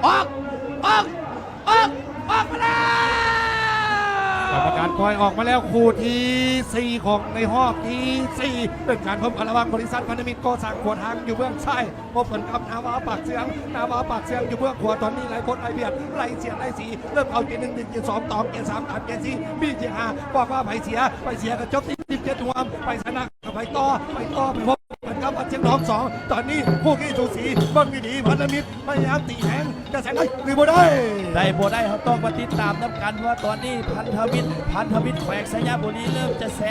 ออกออกออกออกมาแล้ว กรรมการปล่อยออกมาแล้วคู่ที่4ของในรอบที่4เป็นการพบกันระหว่างบริษัทพันธมิตรก่อสร้างขวดหางอยู่เบื้องซ้ายพบกันกับนาวาปากเสียงอยู่เบื้องขวาตอนนี้ไหลพดไหลเบียดไหลเสียดไหลสีเริ่มเอาเกียร์1เกียร์2ต่อเกียร์3ตามเกียร์4มีเกียร์5บอกว่าไปเสียกับจบที่17รวมไปชนะกับไปต่อไปพบกันกับเชียงทอง2ตอนนี้คู่ขี้สูสีเบิ้งดีพันธมิตรพยายามตีแหงจะแสงได้หรือบ่ได้เขาต้องมาติดตามน้ำกันว่าตอนนี้พันธมิตรแขวงสยามบุรีเริ่มจะแส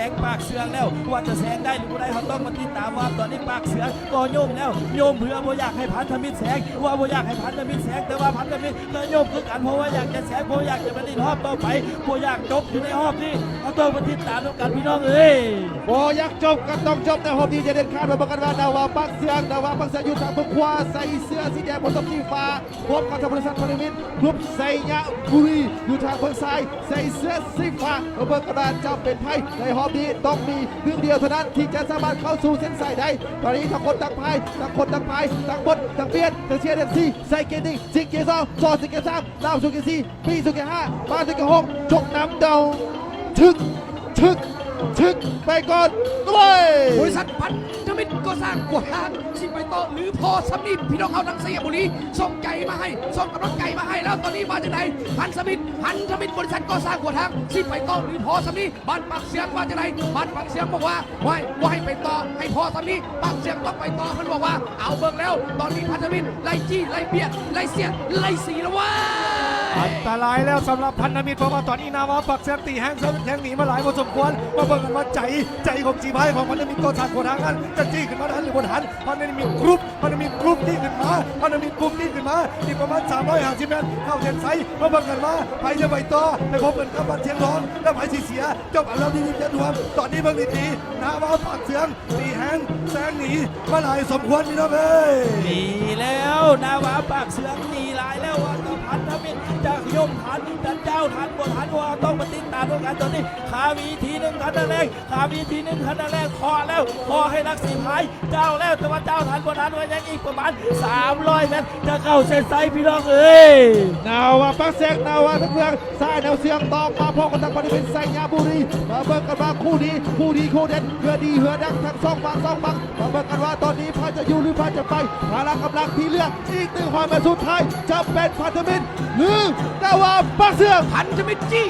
งปากเสืองแล้วว่าจะแสงได้หรือไม่ได้เขาต้องมาติดตามว่าตอนนี้ปากเสือก็โยมแล้วโยมเพื่อบ่อยากให้พันธมิตรแสงว่าบ่อยากให้พันธมิตรแสงแต่ว่าพันธมิตรก็โยมคือกันเพราะว่าอยากจะแสงเพราะอยากจะมาดินหอบต่อไปบ่อยากจบอยู่ในหอบนี้เขาต้องมาติดตามน้ำกันพี่น้องบ่อยากจบก็ต้องจบในหอบนี้จะเด็ดขาดมาบอกกันว่าดาวปักเสียงอยู่ทางฝั่งขวาใส่เสื้อสีแดงบนต้นสีฟ้าพบกับบริษัทพันธมิตรกลุ่มไซยะบุรีอยู่ทางฝั่งซ้ายใส่เสื้อสีฟ้าเบิร์กระดานจะเป็นไพ่ในหอบนี้ต้องมีเพียงเดียวเท่านั้นที่จะสามารถเข้าสู่เส้นชัยได้ตอนนี้ทั้งคนต่างพายต่างบดต่างเปลี่ยนต่างเชียร์เดนซีใส่เกียร์1สิงเกียร์2จอสิงเกียร์3ดาวสู่เกียร์4ปีสู่เกียร์5มาสู่เกียร์6จกน้ำเดาชึกไปก่อนด้วยบริษัทพันธมิตรก็สร้างขวดหางสิไปต่อหรือพอสำนีพี่น้องเขาทั้งสยามบุรีส่งใจมาให้ส่งกำลังใจมาให้แล้วตอนนี้มาจากไหนพันธมิตรบริษัทก็สร้างขวดหางสิไปต่อหรือพอสำนีบ้านปากเสียงมาจากไหนบ้านปากเสียงบอกว่าว่าให้ไปต่อให้พอสำนีปากเสียงต้องไปต่อเขาบอกว่าเอาเบิ่งแล้วตอนนี้พันธมิตรไล่จี้ไล่เบียดไล่เสียดไล่สีแล้วว่าอันตรายแล้วสำหรับพันธมิตรเพราะว่าตอนนี้นาวาปักเสียงตีแห้งหนีมาหลายพอสมควรมาเบิ่งกันว่าใจของจีพายของพันธมิตรก่อสร้างขวดหางนั้นจะจี้ขึ้นมาทันหรือบนหันพันธมิตรกรุ๊ปที่ขึ้นมาอีกประมาณ350เมตรเข้าเส้นชัยมาเบิ่งกันว่าไปจะไปต่อไปพบกันกับบันเชียงทองแล้วไปเสียจบแล้วที่27รวมตอนนี้เบิ่งดีๆนาวาปักเสียงตีแห้งแซงหนีมาหลายสมควรนี่นะเว้ยหนีแล้วนาวาปากเสืองหนีหลายแล้วว่าต่อพันธมิตรจะยมทันจะเจ้าทันบนทันว่าต้องมาติดตามด้วยกันตอนนี้ขาวีที1ทันแรกคอแล้วคอให้นักสีพายเจ้าแล้วแต่ว่าเจ้าทันบนทันว่ายังอีกประมาณ300เมตรจะเข้าเส้นชัยพี่น้องนาวาปักเสียงนาวาทั้งเมืองซ้ายแนวเสียงต่อมาพบกันทางพันธมิตรไซยาบุรีมาเบิ่งกันว่าคู่เด็ดเหือดีเหือดังทั้งสองฝั่งมาเบิ่งกันว่าตอนนี้พายจะอยู่หรือพายจะไปพลังกำลังที่เลือกอีก1ความสุดท้ายจะเป็นพันธมิตรหรือนาวาปักเสียงพันธมิตรจี้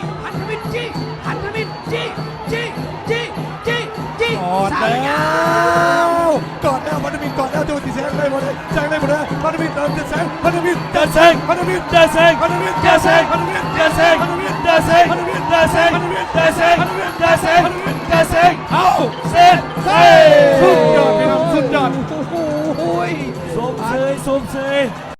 กอดแล้วพันธมิตรกอดแล้วจะตีแสงได้หมดเลยแสงได้หมดเลยพันธมิตรเดินแสงพันธมิตรเดินแสงเอาเส้นชัยสุดยอดพี่น้องสุดยอดสมเชย